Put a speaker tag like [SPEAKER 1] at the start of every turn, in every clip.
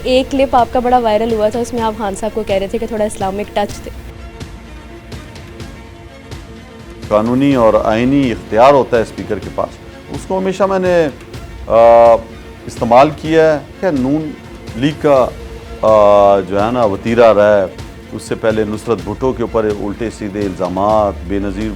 [SPEAKER 1] ایک کلپ آپ کا بڑا وائرل ہوا تھا، اس میں آپ خان صاحب کو کہہ رہے تھے کہ تھوڑا اسلامک ٹچ تھے.
[SPEAKER 2] قانونی اور آئینی اختیار ہوتا ہے اسپیکر کے پاس، اس کو ہمیشہ میں نے استعمال کیا ہے کہ نون لیگ کا جو ہے نا وتیرہ رہا ہے. اس سے پہلے نصرت بھٹو کے اوپر الٹے سیدھے الزامات، بے نظیر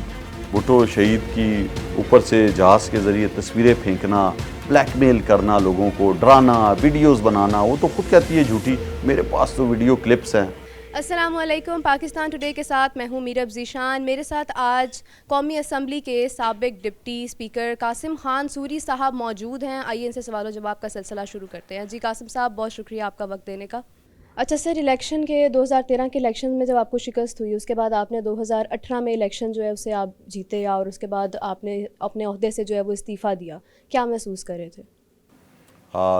[SPEAKER 2] بھٹو شہید کی اوپر سے جہاز کے ذریعے تصویریں پھینکنا، بلیک میل کرنا، لوگوں کو ڈرانا، ویڈیوز بنانا. وہ تو خود کہتی ہے جھوٹی، میرے پاس تو ویڈیو کلپس ہیں.
[SPEAKER 1] السلام علیکم. پاکستان ٹوڈے کے ساتھ میں ہوں میرب ذیشان. میرے ساتھ آج قومی اسمبلی کے سابق deputy speaker Qasim Khan sorry صاحب موجود ہیں. آئیے ان سے سوال و جواب کا سلسلہ شروع کرتے ہیں. جی قاسم صاحب، بہت شکریہ آپ کا وقت دینے کا. اچھا سر، الیکشن کے 2013 کے الیکشن میں جب آپ کو شکست ہوئی، اس کے بعد آپ نے 2018 میں الیکشن جو ہے اسے آپ جیتے، اور اس کے بعد آپ نے اپنے عہدے سے جو ہے وہ استعفیٰ دیا. کیا محسوس کر رہے تھے؟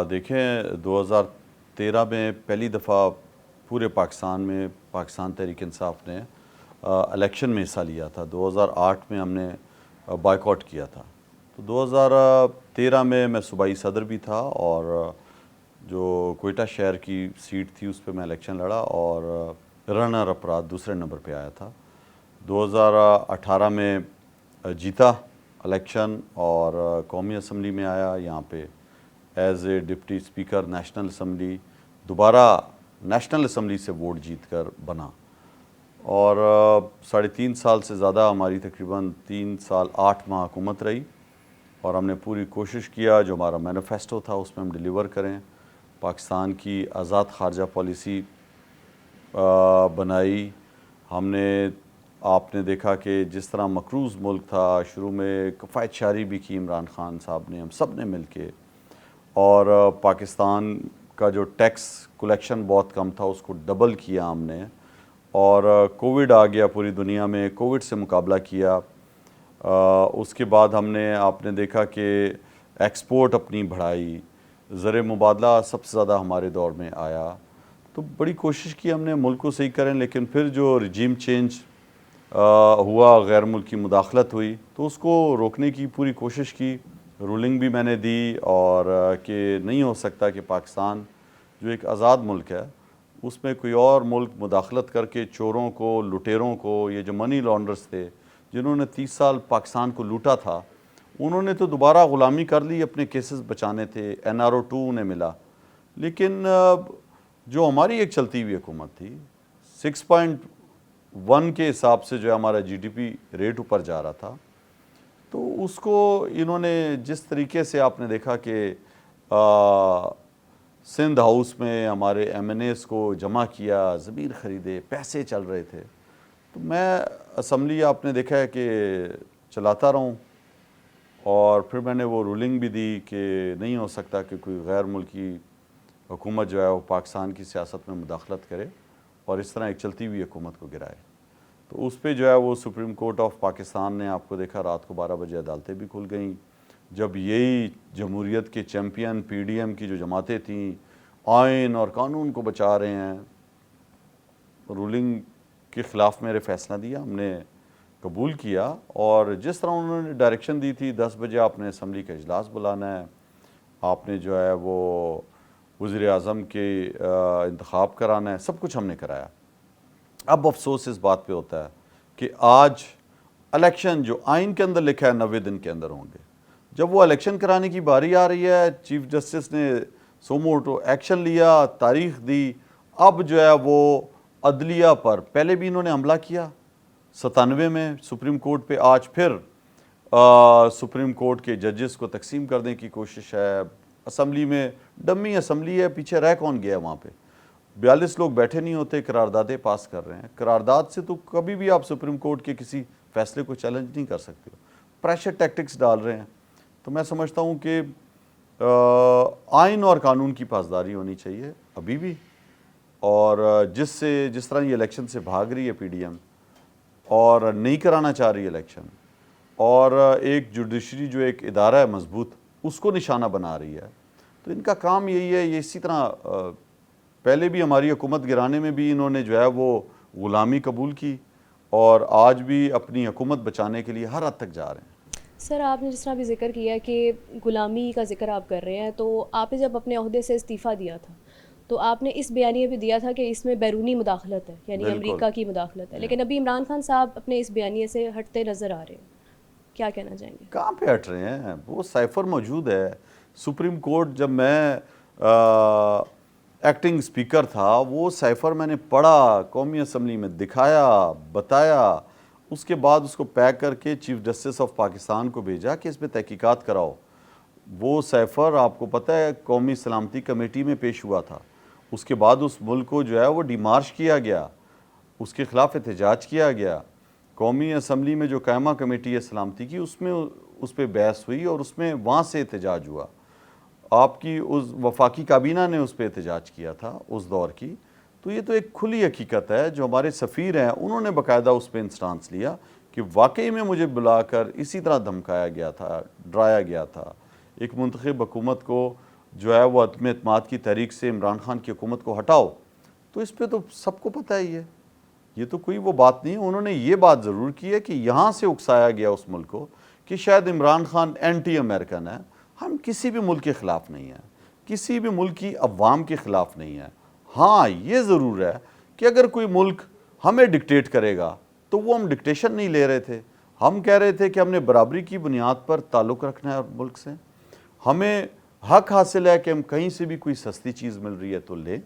[SPEAKER 2] دیکھیں، 2013 میں پہلی دفعہ پورے پاکستان میں پاکستان تحریک انصاف نے الیکشن میں حصہ لیا تھا. 2008 میں ہم نے بائیکاٹ کیا تھا. تو 2013 میں صوبائی صدر بھی تھا، اور جو کوئٹہ شہر کی سیٹ تھی اس پہ میں الیکشن لڑا اور رنر اپ رات دوسرے نمبر پہ آیا تھا. 2018 میں جیتا الیکشن اور قومی اسمبلی میں آیا. یہاں پہ as a deputy speaker national assembly دوبارہ نیشنل اسمبلی سے ووٹ جیت کر بنا، اور 3.5 سال سے زیادہ ہماری تقریباً 3 سال 8 ماہ حکومت رہی. اور ہم نے پوری کوشش کیا، جو ہمارا مینیفیسٹو تھا اس میں ہم ڈیلیور کریں. پاکستان کی آزاد خارجہ پالیسی بنائی ہم نے. آپ نے دیکھا کہ جس طرح مقروض ملک تھا، شروع میں کفایت شعاری بھی کی عمران خان صاحب نے، ہم سب نے مل کے. اور پاکستان کا جو ٹیکس کلیکشن بہت کم تھا اس کو ڈبل کیا ہم نے. اور کووڈ آ گیا پوری دنیا میں، کووڈ سے مقابلہ کیا. اس کے بعد ہم نے، آپ نے دیکھا کہ ایکسپورٹ اپنی بڑھائی، زر مبادلہ سب سے زیادہ ہمارے دور میں آیا. تو بڑی کوشش کی ہم نے ملک کو صحیح کریں. لیکن پھر جو رجیم چینج ہوا، غیر ملکی مداخلت ہوئی، تو اس کو روکنے کی پوری کوشش کی. رولنگ بھی میں نے دی، اور کہ نہیں ہو سکتا کہ پاکستان جو ایک آزاد ملک ہے اس میں کوئی اور ملک مداخلت کر کے چوروں کو، لٹیروں کو، یہ جو منی لانڈرز تھے جنہوں نے 30 سال پاکستان کو لوٹا تھا، انہوں نے تو دوبارہ غلامی کر لی، اپنے کیسز بچانے تھے. NRO 2 انہیں ملا. لیکن جو ہماری ایک چلتی ہوئی حکومت تھی، 6.1 کے حساب سے جو ہمارا GDP ریٹ اوپر جا رہا تھا، تو اس کو انہوں نے جس طریقے سے، آپ نے دیکھا کہ سندھ ہاؤس میں ہمارے MNAs کو جمع کیا، ضمیر خریدے، پیسے چل رہے تھے. تو میں اسمبلی، آپ نے دیکھا ہے کہ چلاتا رہوں، اور پھر میں نے وہ رولنگ بھی دی کہ نہیں ہو سکتا کہ کوئی غیر ملکی حکومت جو ہے وہ پاکستان کی سیاست میں مداخلت کرے اور اس طرح ایک چلتی ہوئی حکومت کو گرائے. تو اس پہ جو ہے وہ سپریم کورٹ آف پاکستان نے، آپ کو دیکھا رات کو 12 بجے عدالتیں بھی کھل گئیں. جب یہی جمہوریت کے چیمپئن PDM کی جو جماعتیں تھیں آئین اور قانون کو بچا رہے ہیں، رولنگ کے خلاف میرے فیصلہ دیا، ہم نے قبول کیا. اور جس طرح انہوں نے ڈائریکشن دی تھی 10 بجے آپ نے اسمبلی کا اجلاس بلانا ہے، آپ نے جو ہے وہ وزیر اعظم کے انتخاب کرانا ہے، سب کچھ ہم نے کرایا. اب افسوس اس بات پہ ہوتا ہے کہ آج الیکشن جو آئین کے اندر لکھا ہے 90 دن کے اندر ہوں گے، جب وہ الیکشن کرانے کی باری آ رہی ہے، چیف جسٹس نے سوموٹو ایکشن لیا، تاریخ دی. اب جو ہے وہ عدلیہ پر پہلے بھی انہوں نے حملہ کیا 97 میں سپریم کورٹ پہ، آج پھر سپریم کورٹ کے ججز کو تقسیم کرنے کی کوشش ہے. اسمبلی میں ڈمی اسمبلی ہے، پیچھے رہ کون گیا وہاں پہ؟ 42 لوگ بیٹھے نہیں ہوتے، قراردادیں پاس کر رہے ہیں. قرارداد سے تو کبھی بھی آپ سپریم کورٹ کے کسی فیصلے کو چیلنج نہیں کر سکتے ہو. پریشر ٹیکٹکس ڈال رہے ہیں. تو میں سمجھتا ہوں کہ آئین اور قانون کی پاسداری ہونی چاہیے ابھی بھی. اور جس طرح یہ الیکشن سے بھاگ رہی ہے PDM اور نہیں کرانا چاہ رہی ہے الیکشن، اور ایک جوڈیشری جو ایک ادارہ ہے مضبوط، اس کو نشانہ بنا رہی ہے، تو ان کا کام یہی ہے. یہ اسی طرح پہلے بھی ہماری حکومت گرانے میں بھی انہوں نے جو ہے وہ غلامی قبول کی، اور آج بھی اپنی حکومت بچانے کے لیے ہر حد تک جا رہے ہیں.
[SPEAKER 1] سر، آپ نے جس طرح بھی ذکر کیا کہ غلامی کا ذکر آپ کر رہے ہیں، تو آپ نے جب اپنے عہدے سے استعفیٰ دیا تھا تو آپ نے اس بیانیے بھی دیا تھا کہ اس میں بیرونی مداخلت ہے، یعنی
[SPEAKER 2] بالکل۔
[SPEAKER 1] امریکہ کی مداخلت ہے، لیکن ابھی عمران خان صاحب اپنے اس بیانیے سے ہٹتے نظر آ رہے ہیں، کیا کہنا چاہیں گے؟
[SPEAKER 2] کہاں پہ ہٹ رہے ہیں؟ وہ سائفر موجود ہے سپریم کورٹ. جب میں ایکٹنگ اسپیکر تھا وہ سائفر میں نے پڑھا، قومی اسمبلی میں دکھایا، بتایا، اس کے بعد اس کو پیک کر کے چیف جسٹس آف پاکستان کو بھیجا کہ اس پہ تحقیقات کراؤ. وہ سائفر آپ کو پتہ ہے قومی سلامتی کمیٹی میں پیش ہوا تھا. اس کے بعد اس ملک کو جو ہے وہ ڈیمارش کیا گیا، اس کے خلاف احتجاج کیا گیا. قومی اسمبلی میں جو قائمہ کمیٹی ہے سلامتی کی، اس میں اس پہ بحث ہوئی اور اس میں وہاں سے احتجاج ہوا. آپ کی اس وفاقی کابینہ نے اس پہ احتجاج کیا تھا اس دور کی. تو یہ تو ایک کھلی حقیقت ہے. جو ہمارے سفیر ہیں انہوں نے باقاعدہ اس پہ انسٹانس لیا کہ واقعی میں مجھے بلا کر اسی طرح دھمکایا گیا تھا، ڈرایا گیا تھا. ایک منتخب حکومت کو جو ہے وہ عدم اعتماد کی تحریک سے عمران خان کی حکومت کو ہٹاؤ. تو اس پہ تو سب کو پتہ ہی ہے، یہ تو کوئی وہ بات نہیں ہے. انہوں نے یہ بات ضرور کی ہے کہ یہاں سے اکسایا گیا اس ملک کو کہ شاید عمران خان اینٹی امریکن ہے. ہم کسی بھی ملک کے خلاف نہیں ہیں، کسی بھی ملک کی عوام کے خلاف نہیں ہیں. ہاں یہ ضرور ہے کہ اگر کوئی ملک ہمیں ڈکٹیٹ کرے گا تو وہ ہم ڈکٹیشن نہیں لے رہے تھے. ہم کہہ رہے تھے کہ ہم نے برابری کی بنیاد پر تعلق رکھنا ہے ملک سے. ہمیں حق حاصل ہے کہ ہم کہیں سے بھی کوئی سستی چیز مل رہی ہے تو لیں،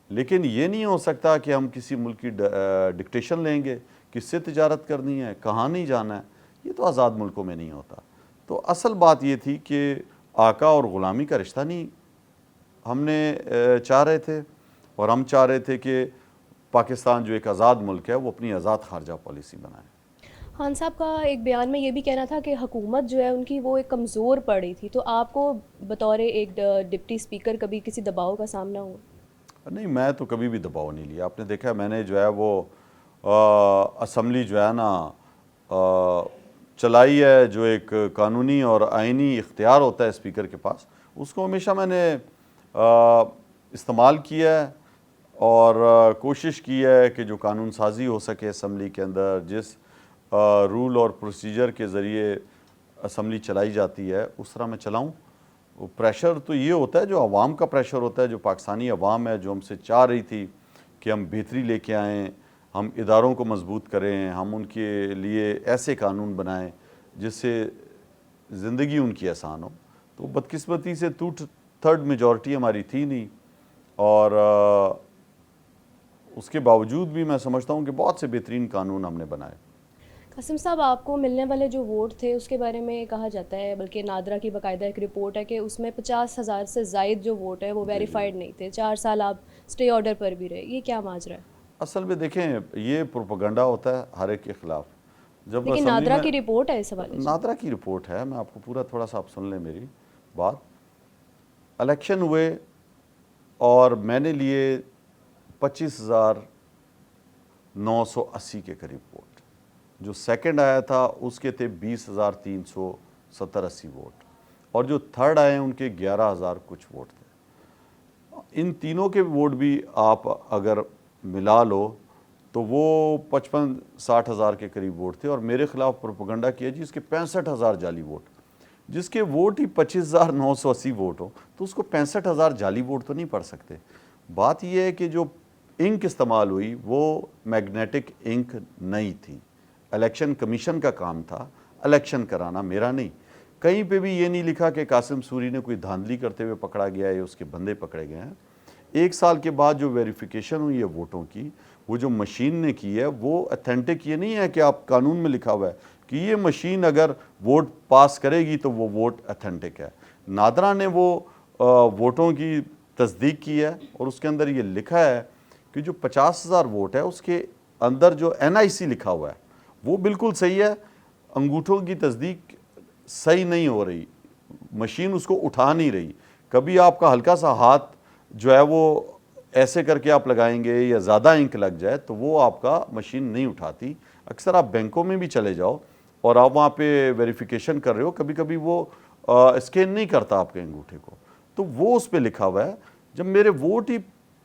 [SPEAKER 2] لیکن یہ نہیں ہو سکتا کہ ہم کسی ملک کی ڈکٹیشن لیں گے، کس سے تجارت کرنی ہے، کہاں نہیں جانا ہے. یہ تو آزاد ملکوں میں نہیں ہوتا. تو اصل بات یہ تھی کہ آقا اور غلامی کا رشتہ نہیں ہم نے چاہ رہے تھے، اور ہم چاہ رہے تھے کہ پاکستان جو ایک آزاد ملک ہے وہ اپنی آزاد خارجہ پالیسی بنائے.
[SPEAKER 1] خان صاحب کا ایک بیان میں یہ بھی کہنا تھا کہ حکومت جو ہے ان کی وہ ایک کمزور پڑ رہی تھی، تو آپ کو بطور ایک ڈپٹی اسپیکر کبھی کسی دباؤ کا سامنا ہوا؟
[SPEAKER 2] نہیں، میں تو کبھی بھی دباؤ نہیں لیا. آپ نے دیکھا میں نے جو ہے وہ اسمبلی جو ہے نا چلائی ہے، جو ایک قانونی اور آئینی اختیار ہوتا ہے اسپیکر کے پاس، اس کو ہمیشہ میں نے استعمال کیا ہے اور کوشش کی ہے کہ جو قانون سازی ہو سکے اسمبلی کے اندر، جس رول اور پروسیجر کے ذریعے اسمبلی چلائی جاتی ہے اس طرح میں چلاؤں. پریشر تو یہ ہوتا ہے جو عوام کا پریشر ہوتا ہے، جو پاکستانی عوام ہے، جو ہم سے چاہ رہی تھی کہ ہم بہتری لے کے آئیں، ہم اداروں کو مضبوط کریں، ہم ان کے لیے ایسے قانون بنائیں جس سے زندگی ان کی آسان ہو. تو بدقسمتی سے 2/3 میجورٹی ہماری تھی نہیں، اور اس کے باوجود بھی میں سمجھتا ہوں کہ بہت سے بہترین قانون ہم نے بنائے.
[SPEAKER 1] قاسم صاحب، آپ کو ملنے والے جو ووٹ تھے اس کے بارے میں کہا جاتا ہے، بلکہ نادرا کی باقاعدہ ایک رپورٹ ہے کہ اس میں 50,000 سے زائد جو ووٹ ہے وہ ویریفائڈ نہیں تھے. 4 سال آپ اسٹے آرڈر پر بھی رہے. یہ کیا ماجرا ہے؟
[SPEAKER 2] اصل میں دیکھیں یہ پروپیگنڈا ہوتا ہے ہر ایک کے خلاف. جب
[SPEAKER 1] لیکن
[SPEAKER 2] اسمبلی
[SPEAKER 1] نادرا
[SPEAKER 2] میں
[SPEAKER 1] کی رپورٹ ہے اس حوالے سے.
[SPEAKER 2] نادرا کی رپورٹ ہے، میں آپ کو پورا تھوڑا سا آپ سن لیں میری بات. الیکشن ہوئے اور میں نے لیے 25,980 کے قریب ووٹ. جو سیکنڈ آیا تھا اس کے تھے 20,370-80 ووٹ، اور جو تھرڈ آئے ان کے 11,000 کچھ ووٹ تھے. ان تینوں کے ووٹ بھی آپ اگر ملا لو تو وہ 55-60 ہزار کے قریب ووٹ تھے. اور میرے خلاف پروپیگنڈا کیا جی اس کے 65,000 جعلی ووٹ. جس کے ووٹ ہی 25,980 ووٹ ہو تو اس کو 65,000 جعلی ووٹ تو نہیں پڑ سکتے. بات یہ ہے کہ جو انک استعمال ہوئی وہ میگنیٹک انک نہیں تھی. الیکشن کمیشن کا کام تھا الیکشن کرانا، میرا نہیں. کہیں پہ بھی یہ نہیں لکھا کہ قاسم سوری نے کوئی دھاندلی کرتے ہوئے پکڑا گیا ہے یا اس کے بندے پکڑے گئے ہیں. 1 سال کے بعد جو ویریفیکیشن ہوئی ہے ووٹوں کی، وہ جو مشین نے کی ہے وہ اتھینٹک یہ نہیں ہے کہ آپ قانون میں لکھا ہوا ہے کہ یہ مشین اگر ووٹ پاس کرے گی تو وہ ووٹ اتھینٹک ہے. نادرا نے وہ ووٹوں کی تصدیق کی ہے اور اس کے اندر یہ لکھا ہے کہ جو 50,000 ووٹ ہے اس کے اندر جو NIC لکھا ہوا ہے وہ بالکل صحیح ہے. انگوٹھوں کی تصدیق صحیح نہیں ہو رہی، مشین اس کو اٹھا نہیں رہی. کبھی آپ کا ہلکا سا ہاتھ جو ہے وہ ایسے کر کے آپ لگائیں گے یا زیادہ انک لگ جائے تو وہ آپ کا مشین نہیں اٹھاتی. اکثر آپ بینکوں میں بھی چلے جاؤ اور آپ وہاں پہ ویریفیکیشن کر رہے ہو، کبھی کبھی وہ اسکین نہیں کرتا آپ کے انگوٹھے کو، تو وہ اس پہ لکھا ہوا ہے. جب میرے ووٹ ہی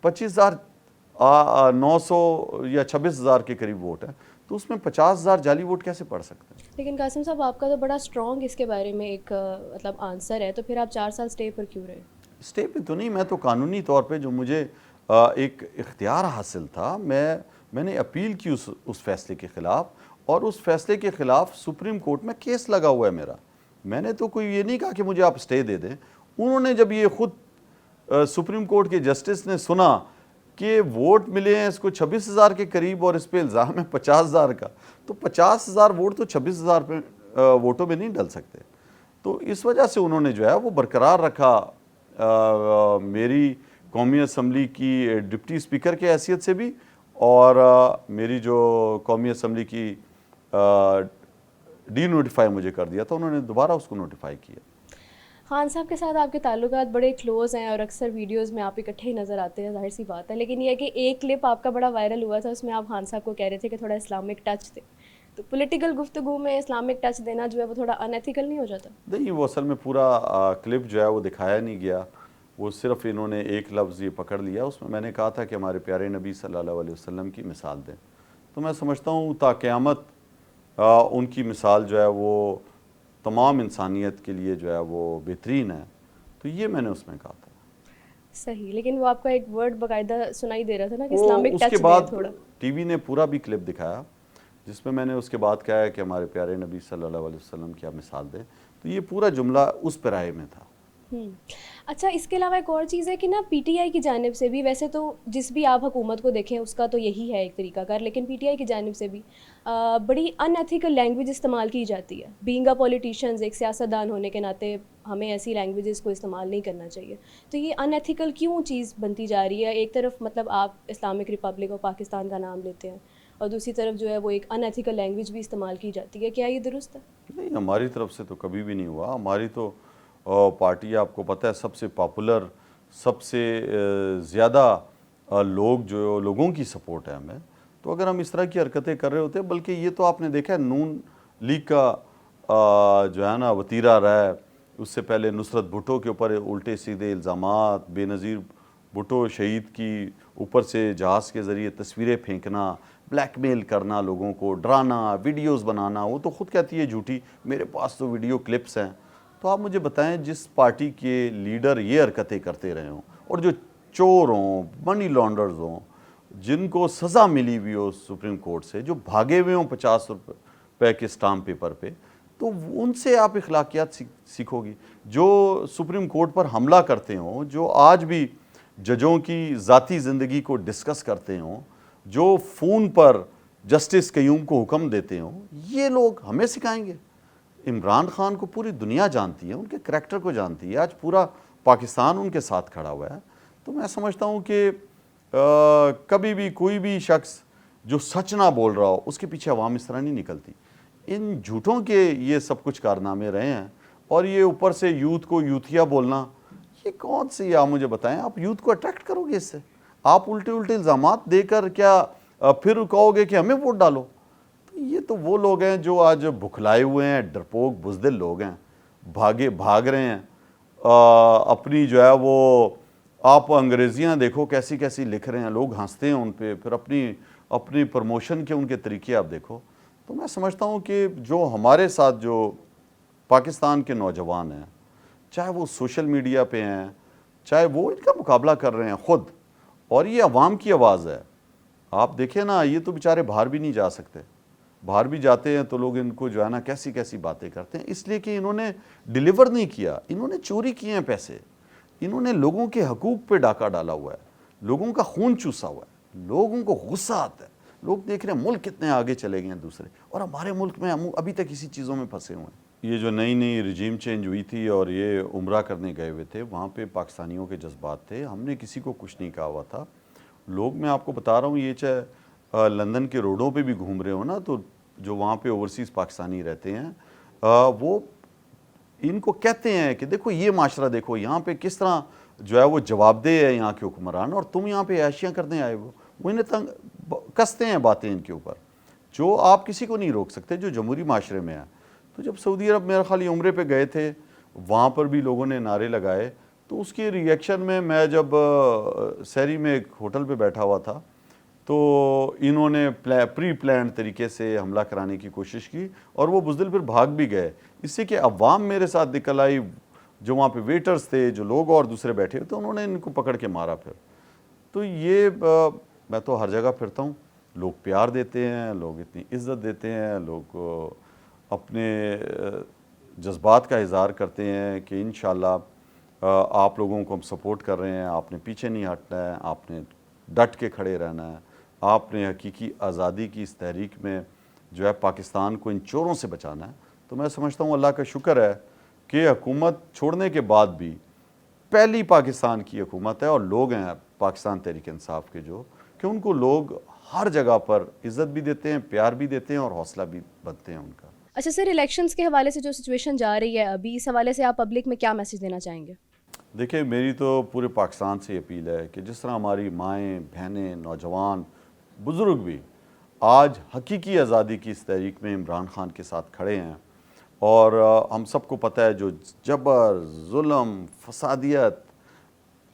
[SPEAKER 2] 25,900 یا 26,000 کے قریب ووٹ ہیں تو اس میں 50,000 جعلی ووٹ کیسے پڑ سکتے ہیں؟
[SPEAKER 1] لیکن قاسم صاحب آپ کا تو بڑا اسٹرانگ اس کے بارے میں ایک مطلب آنسر ہے، تو پھر آپ 4 سال اسٹے پر کیوں رہے؟
[SPEAKER 2] اسٹے پہ تو نہیں, میں تو قانونی طور پہ جو مجھے ایک اختیار حاصل تھا, میں نے اپیل کی اس فیصلے کے خلاف, اور اس فیصلے کے خلاف سپریم کورٹ میں کیس لگا ہوا ہے میرا. میں نے تو کوئی یہ نہیں کہا کہ مجھے آپ اسٹے دے دیں. انہوں نے جب یہ خود سپریم کورٹ کے جسٹس نے سنا کہ ووٹ ملے ہیں اس کو 26,000 کے قریب اور اس پہ الزام ہے 50,000 کا, تو 50,000 ووٹ تو 26,000 ووٹوں میں نہیں ڈل سکتے. تو اس وجہ سے انہوں نے جو ہے وہ برقرار رکھا میری قومی اسمبلی کی ڈپٹی اسپیکر کے حیثیت سے بھی, اور میری جو قومی اسمبلی کی ڈی نوٹیفائی مجھے کر دیا تھا, انہوں نے دوبارہ اس کو نوٹیفائی کیا.
[SPEAKER 1] خان صاحب کے ساتھ آپ کے تعلقات بڑے کلوز ہیں اور اکثر ویڈیوز میں آپ اکٹھے ہی نظر آتے ہیں, ظاہر سی بات ہے. لیکن یہ ہے کہ ایک کلپ آپ کا بڑا وائرل ہوا تھا, اس میں آپ خان صاحب کو کہہ رہے تھے کہ تھوڑا اسلامک ٹچ دے. تو پولیٹیکل گفتگو میں اسلامک ٹچ دینا جو ہے وہ تھوڑا ان ایتھیکل نہیں ہو جاتا؟
[SPEAKER 2] نہیں, وہ اصل میں پورا کلپ جو ہے وہ دکھایا نہیں گیا, وہ صرف انہوں نے ایک لفظ یہ پکڑ لیا. اس میں نے کہا تھا کہ ہمارے پیارے نبی صلی اللہ علیہ وسلم کی مثال دیں. تو میں سمجھتا ہوں تا قیامت ان کی مثال جو ہے وہ تمام انسانیت کے لیے جو ہے وہ بہترین ہے. تو یہ میں نے اس میں کہا تھا.
[SPEAKER 1] صحیح, لیکن وہ آپ کا ایک ورڈ باقاعدہ سنائی دے رہا تھا نا کہ
[SPEAKER 2] وہ
[SPEAKER 1] اسلامک
[SPEAKER 2] اس
[SPEAKER 1] ٹچ
[SPEAKER 2] کے
[SPEAKER 1] دیں
[SPEAKER 2] بعد
[SPEAKER 1] تھوڑا.
[SPEAKER 2] ٹی وی نے پورا بھی کلپ دکھایا جس میں نے اس کے بعد کہا ہے کہ ہمارے پیارے نبی صلی اللہ علیہ وسلم کی آپ مثال دیں. تو یہ پورا جملہ اس پیرائے میں تھا.
[SPEAKER 1] اچھا, اس کے علاوہ ایک اور چیز ہے کہ نا پی ٹی آئی کی جانب سے بھی, ویسے تو جس بھی آپ حکومت کو دیکھیں اس کا تو یہی ہے ایک طریقہ کار, لیکن پی ٹی آئی کی جانب سے بھی بڑی ان ایتھیکل لینگویج استعمال کی جاتی ہے. بینگ اے پولیٹیشینز, ایک سیاستدان ہونے کے ناطے ہمیں ایسی لینگویجز کو استعمال نہیں کرنا چاہیے. تو یہ ان ایتھیکل کیوں چیز بنتی جا رہی ہے؟ ایک طرف مطلب آپ اسلامک ریپبلک آف پاکستان کا نام لیتے ہیں اور دوسری طرف جو ہے وہ ایک ان ایتھیکل لینگویج بھی استعمال کی جاتی ہے. کیا یہ درست ہے؟
[SPEAKER 2] نہیں, ہماری طرف سے تو کبھی بھی نہیں ہوا. ہماری تو پارٹی آپ کو پتہ ہے سب سے پاپولر, سب سے زیادہ لوگوں کی سپورٹ ہے ہمیں. تو اگر ہم اس طرح کی حرکتیں کر رہے ہوتے, بلکہ یہ تو آپ نے دیکھا ہے نون لیگ کا جو ہے نا وتیرہ رہا ہے. اس سے پہلے نصرت بھٹو کے اوپر الٹے سیدھے الزامات, بے نظیر بھٹو شہید کی اوپر سے جہاز کے ذریعے تصویریں پھینکنا, بلیک میل کرنا, لوگوں کو ڈرانا, ویڈیوز بنانا. وہ تو خود کہتی ہے جھوٹی, میرے پاس تو ویڈیو کلپس ہیں. تو آپ مجھے بتائیں, جس پارٹی کے لیڈر یہ حرکتیں کرتے رہے ہوں اور جو چور ہوں, منی لانڈرز ہوں, جن کو سزا ملی ہوئی ہو سپریم کورٹ سے, جو بھاگے ہوئے ہوں 50 روپے کے اسٹامپ پیپر پہ, تو ان سے آپ اخلاقیات سیکھو گی. جو سپریم کورٹ پر حملہ کرتے ہوں, جو آج بھی ججوں کی ذاتی زندگی کو ڈسکس کرتے ہوں, جو فون پر جسٹس قیوم کو حکم دیتے ہوں, یہ لوگ ہمیں سکھائیں گے؟ عمران خان کو پوری دنیا جانتی ہے, ان کے کریکٹر کو جانتی ہے, آج پورا پاکستان ان کے ساتھ کھڑا ہوا ہے. تو میں سمجھتا ہوں کہ کبھی بھی کوئی بھی شخص جو سچ نہ بول رہا ہو, اس کے پیچھے عوام اس طرح نہیں نکلتی. ان جھوٹوں کے یہ سب کچھ کارنامے رہے ہیں, اور یہ اوپر سے یوتھ کو یوتھیا بولنا, یہ کون سی, آپ مجھے بتائیں, آپ یوتھ کو اٹریکٹ کرو گے اس سے؟ آپ الٹے الزامات دے کر کیا پھر کہو گے کہ ہمیں ووٹ ڈالو؟ یہ تو وہ لوگ ہیں جو آج بھکلائے ہوئے ہیں, ڈرپوک بزدل لوگ ہیں, بھاگ رہے ہیں اپنی جو ہے وہ, آپ انگریزیاں دیکھو کیسی کیسی لکھ رہے ہیں, لوگ ہنستے ہیں ان پہ, پھر اپنی پروموشن کے ان کے طریقے آپ دیکھو. تو میں سمجھتا ہوں کہ جو ہمارے ساتھ جو پاکستان کے نوجوان ہیں, چاہے وہ سوشل میڈیا پہ ہیں, چاہے وہ ان کا مقابلہ کر رہے ہیں خود, اور یہ عوام کی آواز ہے. آپ دیکھیں نا, یہ تو بیچارے باہر بھی نہیں جا سکتے, باہر بھی جاتے ہیں تو لوگ ان کو جو ہے نا کیسی کیسی باتیں کرتے ہیں, اس لیے کہ انہوں نے ڈیلیور نہیں کیا, انہوں نے چوری کیے ہیں پیسے, انہوں نے لوگوں کے حقوق پہ ڈاکہ ڈالا ہوا ہے, لوگوں کا خون چوسا ہوا ہے, لوگوں کو غصہ آتا ہے. لوگ دیکھ رہے ہیں ملک کتنے آگے چلے گئے ہیں دوسرے, اور ہمارے ملک میں ہم ابھی تک اسی چیزوں میں پھنسے ہوئے ہیں. یہ جو نئی رجیم چینج ہوئی تھی اور یہ عمرہ کرنے گئے ہوئے تھے, وہاں پہ پاکستانیوں کے جذبات تھے, ہم نے کسی کو کچھ نہیں کہا ہوا تھا. لوگ, میں آپ کو بتا رہا ہوں, یہ چاہے لندن کے روڈوں پہ بھی گھوم رہے ہو نا, تو جو وہاں پہ اوورسیز پاکستانی رہتے ہیں, وہ ان کو کہتے ہیں کہ دیکھو یہ معاشرہ دیکھو, یہاں پہ کس طرح جو ہے وہ جواب دہ ہے یہاں کے حکمران, اور تم یہاں پہ عیاشیاں کرنے آئے ہو. وہ انہیں کستے ہیں باتیں ان کے اوپر, جو آپ کسی کو نہیں روک سکتے جو جمہوری معاشرے میں ہے. تو جب سعودی عرب میرا خیال عمرے پہ گئے تھے, وہاں پر بھی لوگوں نے نعرے لگائے, تو اس کے ریئیکشن میں جب سیری میں ایک ہوٹل پہ بیٹھا ہوا تھا, تو انہوں نے پری پلانڈ طریقے سے حملہ کرانے کی کوشش کی, اور وہ بزدل پھر بھاگ بھی گئے. اس سے کہ عوام میرے ساتھ نکل آئی, جو وہاں پہ ویٹرز تھے, جو لوگ اور دوسرے بیٹھے ہوئے تھے, انہوں نے ان کو پکڑ کے مارا. پھر تو یہ میں تو ہر جگہ پھرتا ہوں, لوگ پیار دیتے ہیں, لوگ اتنی عزت دیتے ہیں, لوگ اپنے جذبات کا اظہار کرتے ہیں کہ انشاءاللہ آپ لوگوں کو ہم سپورٹ کر رہے ہیں, آپ نے پیچھے نہیں ہٹنا ہے, آپ نے ڈٹ کے کھڑے رہنا ہے, آپ نے حقیقی آزادی کی اس تحریک میں جو ہے پاکستان کو ان چوروں سے بچانا ہے. تو میں سمجھتا ہوں اللہ کا شکر ہے کہ حکومت چھوڑنے کے بعد بھی پہلی پاکستان کی حکومت ہے, اور لوگ ہیں پاکستان تحریک انصاف کے جو کہ ان کو لوگ ہر جگہ پر عزت بھی دیتے ہیں, پیار بھی دیتے ہیں, اور حوصلہ بھی بنتے ہیں ان کا.
[SPEAKER 1] اچھا سر, الیکشنز کے حوالے سے جو سچویشن جا رہی ہے ابھی, اس حوالے سے آپ پبلک میں کیا میسیج دینا چاہیں گے؟
[SPEAKER 2] دیکھیں, میری تو پورے پاکستان سے اپیل ہے کہ جس طرح ہماری مائیں, بہنیں, نوجوان, بزرگ بھی آج حقیقی آزادی کی اس تحریک میں عمران خان کے ساتھ کھڑے ہیں, اور ہم سب کو پتہ ہے جو جبر, ظلم, فسادیت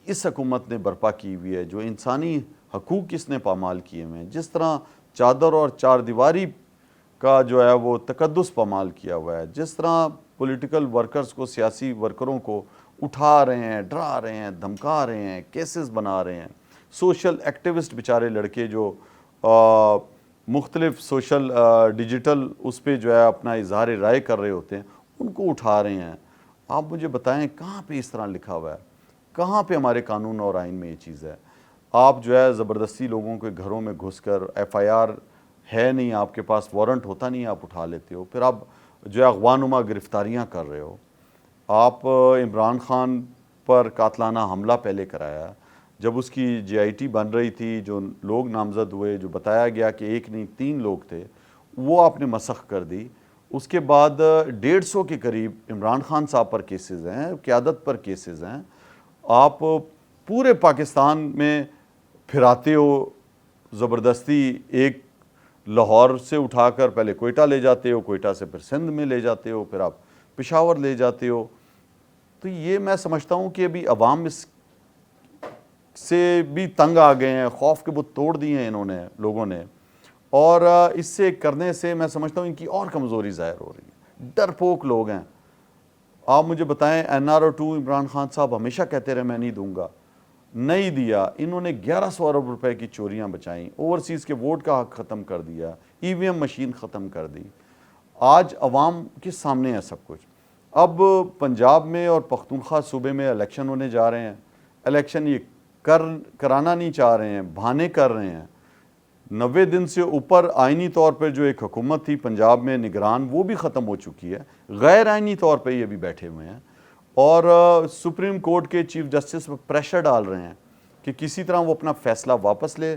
[SPEAKER 2] اس حکومت نے برپا کی ہوئی ہے, جو انسانی حقوق اس نے پامال کیے ہوئے ہیں, جس طرح چادر اور چار دیواری کا جو ہے وہ تقدس پامال کیا ہوا ہے, جس طرح پولیٹیکل ورکرز کو, سیاسی ورکروں کو اٹھا رہے ہیں, ڈرا رہے ہیں, دھمکا رہے ہیں, کیسز بنا رہے ہیں, سوشل ایکٹیوسٹ بیچارے لڑکے جو مختلف سوشل ڈیجیٹل اس پہ جو ہے اپنا اظہار رائے کر رہے ہوتے ہیں, ان کو اٹھا رہے ہیں. آپ مجھے بتائیں کہاں پہ اس طرح لکھا ہوا ہے, کہاں پہ ہمارے قانون اور آئین میں یہ چیز ہے؟ آپ جو ہے زبردستی لوگوں کے گھروں میں گھس کر, ایف آئی آر ہے نہیں آپ کے پاس, وارنٹ ہوتا نہیں, آپ اٹھا لیتے ہو, پھر آپ جو ہے اغوا گرفتاریاں کر رہے ہو. آپ عمران خان پر قاتلانہ حملہ پہلے کرایا, جب اس کی جے آئی ٹی بن رہی تھی, جو لوگ نامزد ہوئے, جو بتایا گیا کہ ایک نہیں 3 لوگ تھے, وہ آپ نے مسخ کر دی. اس کے بعد 150 کے قریب عمران خان صاحب پر کیسز ہیں, قیادت پر کیسز ہیں. آپ پورے پاکستان میں پھراتے ہو زبردستی, ایک لاہور سے اٹھا کر پہلے کوئٹہ لے جاتے ہو, کوئٹہ سے پھر سندھ میں لے جاتے ہو, پھر آپ پشاور لے جاتے ہو. تو یہ میں سمجھتا ہوں کہ ابھی عوام اس سے بھی تنگ آ گئے ہیں, خوف کے بت توڑ دیے ہیں انہوں نے, لوگوں نے, اور اس سے کرنے سے میں سمجھتا ہوں ان کی اور کمزوری ظاہر ہو رہی ہے. ڈرپوک لوگ ہیں. آپ مجھے بتائیں, NRO2 عمران خان صاحب ہمیشہ کہتے رہے میں نہیں دوں گا, نہیں دیا. انہوں نے 1100 ارب روپے کی چوریاں بچائیں, اوورسیز کے ووٹ کا حق ختم کر دیا, EVM مشین ختم کر دی. آج عوام کے سامنے ہے سب کچھ. اب پنجاب میں اور پختونخوا صوبے میں الیکشن ہونے جا رہے ہیں. الیکشن یہ کرانا نہیں چاہ رہے ہیں, بہانے کر رہے ہیں. 90 دن سے اوپر آئینی طور پر جو ایک حکومت تھی پنجاب میں نگران, وہ بھی ختم ہو چکی ہے. غیر آئینی طور پہ یہ بھی بیٹھے ہوئے ہیں, اور سپریم کورٹ کے چیف جسٹس پر پریشر ڈال رہے ہیں کہ کسی طرح وہ اپنا فیصلہ واپس لے.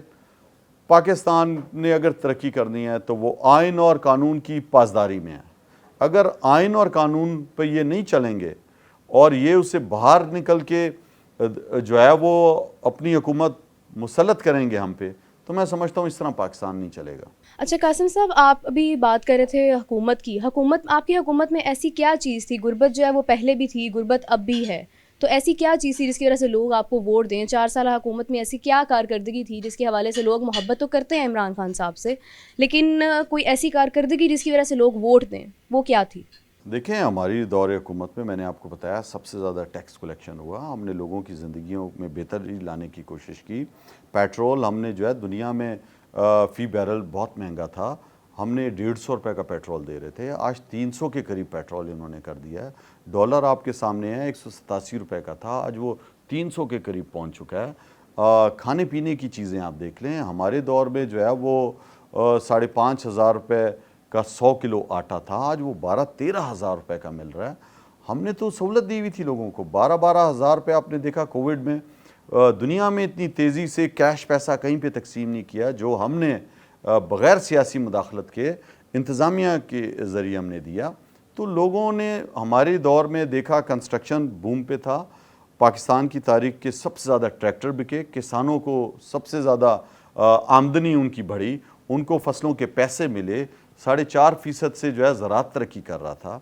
[SPEAKER 2] پاکستان نے اگر ترقی کرنی ہے تو وہ آئین اور قانون کی پاسداری میں ہے. اگر آئین اور قانون پہ یہ نہیں چلیں گے اور یہ اسے باہر نکل کے جو ہے وہ اپنی حکومت مسلط کریں گے ہم پہ, تو میں سمجھتا ہوں اس طرح پاکستان نہیں چلے گا.
[SPEAKER 1] اچھا قاسم صاحب, آپ ابھی بات کر رہے تھے حکومت کی. آپ کی حکومت میں ایسی کیا چیز تھی؟ غربت جو ہے وہ پہلے بھی تھی, غربت اب بھی ہے, تو ایسی کیا چیز تھی جس کی وجہ سے لوگ آپ کو ووٹ دیں؟ 4 سالہ حکومت میں ایسی کیا کارکردگی تھی جس کے حوالے سے لوگ محبت تو کرتے ہیں عمران خان صاحب سے, لیکن کوئی ایسی کارکردگی جس کی وجہ سے لوگ ووٹ دیں, وہ کیا تھی؟
[SPEAKER 2] دیکھیں, ہماری دور حکومت میں میں نے آپ کو بتایا سب سے زیادہ ٹیکس کلیکشن ہوا. ہم نے لوگوں کی زندگیوں میں بہتری لانے کی کوشش کی. پیٹرول ہم نے جو ہے دنیا میں فی بیرل بہت مہنگا تھا, ہم نے 150 روپے کا پیٹرول دے رہے تھے, آج 300 کے قریب پیٹرول انہوں نے کر دیا ہے. ڈالر آپ کے سامنے ہے 187 روپے کا تھا, آج وہ 300 کے قریب پہنچ چکا ہے. کھانے پینے کی چیزیں آپ دیکھ لیں, ہمارے دور میں جو ہے وہ 5,500 روپے کا 100 کلو آٹا تھا, آج وہ 12-13 ہزار روپے کا مل رہا ہے. ہم نے تو سہولت دی ہوئی تھی لوگوں کو, 12 ہزار روپے. آپ نے دیکھا کووڈ میں دنیا میں اتنی تیزی سے کیش پیسہ کہیں پہ تقسیم نہیں کیا جو ہم نے بغیر سیاسی مداخلت کے انتظامیہ کے ذریعے ہم نے دیا. تو لوگوں نے ہمارے دور میں دیکھا کنسٹرکشن بوم پہ تھا, پاکستان کی تاریخ کے سب سے زیادہ ٹریکٹر بکے, کسانوں کو سب سے زیادہ آمدنی ان کی بڑھی, ان کو فصلوں کے پیسے ملے, 4.5% سے جو ہے زراعت ترقی کر رہا تھا.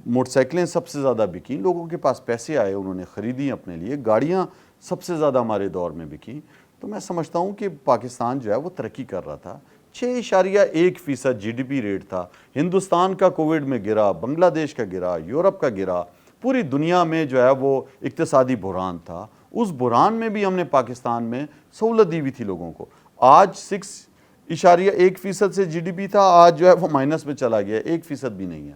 [SPEAKER 2] موٹر سائیکلیں سب سے زیادہ بکیں, لوگوں کے پاس پیسے آئے, انہوں نے خریدی اپنے لیے. گاڑیاں سب سے زیادہ ہمارے دور میں بکیں. تو میں سمجھتا ہوں کہ پاکستان جو ہے وہ ترقی کر رہا تھا. 6.1% GDP ریٹ تھا. ہندوستان کا کووڈ میں گرا, بنگلہ دیش کا گرا, یورپ کا گرا, پوری دنیا میں جو ہے وہ اقتصادی بحران تھا، اس بحران میں بھی ہم نے پاکستان میں سہولت دی ہوئی تھی لوگوں کو. آج 6.1% سے جی ڈی پی تھا، آج جو ہے وہ مائنس میں چلا گیا، 1% بھی نہیں ہے.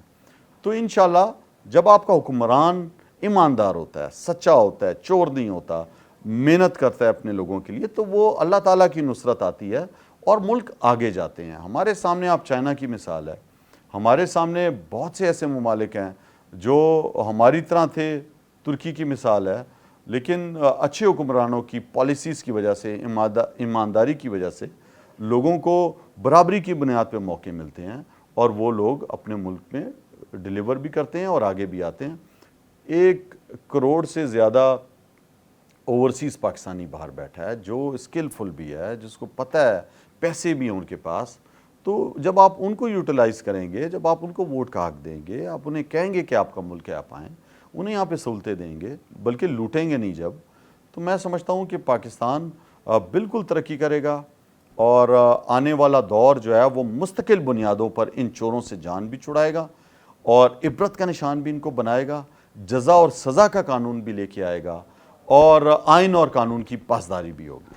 [SPEAKER 2] تو انشاءاللہ جب آپ کا حکمران ایماندار ہوتا ہے، سچا ہوتا ہے، چور نہیں ہوتا، محنت کرتا ہے اپنے لوگوں کے لیے، تو وہ اللہ تعالیٰ کی نصرت آتی ہے اور ملک آگے جاتے ہیں. ہمارے سامنے آپ چائنا کی مثال ہے، ہمارے سامنے بہت سے ایسے ممالک ہیں جو ہماری طرح تھے، ترکی کی مثال ہے، لیکن اچھے حکمرانوں کی پالیسیز کی وجہ سے، ایمانداری کی وجہ سے لوگوں کو برابری کی بنیاد پہ موقع ملتے ہیں اور وہ لوگ اپنے ملک میں ڈیلیور بھی کرتے ہیں اور آگے بھی آتے ہیں. 1 کروڑ سے زیادہ اوورسیز پاکستانی باہر بیٹھا ہے جو اسکلفل بھی ہے، جس کو پتہ ہے، پیسے بھی ہیں ان کے پاس. تو جب آپ ان کو یوٹیلائز کریں گے، جب آپ ان کو ووٹ کا حق دیں گے، آپ انہیں کہیں گے کہ آپ کا ملک ہے، آپ آئیں، انہیں یہاں پہ سہولتیں دیں گے، بلکہ لوٹیں گے نہیں جب، تو میں سمجھتا ہوں کہ پاکستان بالکل ترقی کرے گا اور آنے والا دور جو ہے وہ مستقل بنیادوں پر ان چوروں سے جان بھی چھڑائے گا اور عبرت کا نشان بھی ان کو بنائے گا، جزا اور سزا کا قانون بھی لے کے آئے گا اور آئین اور قانون کی پاسداری بھی ہوگی.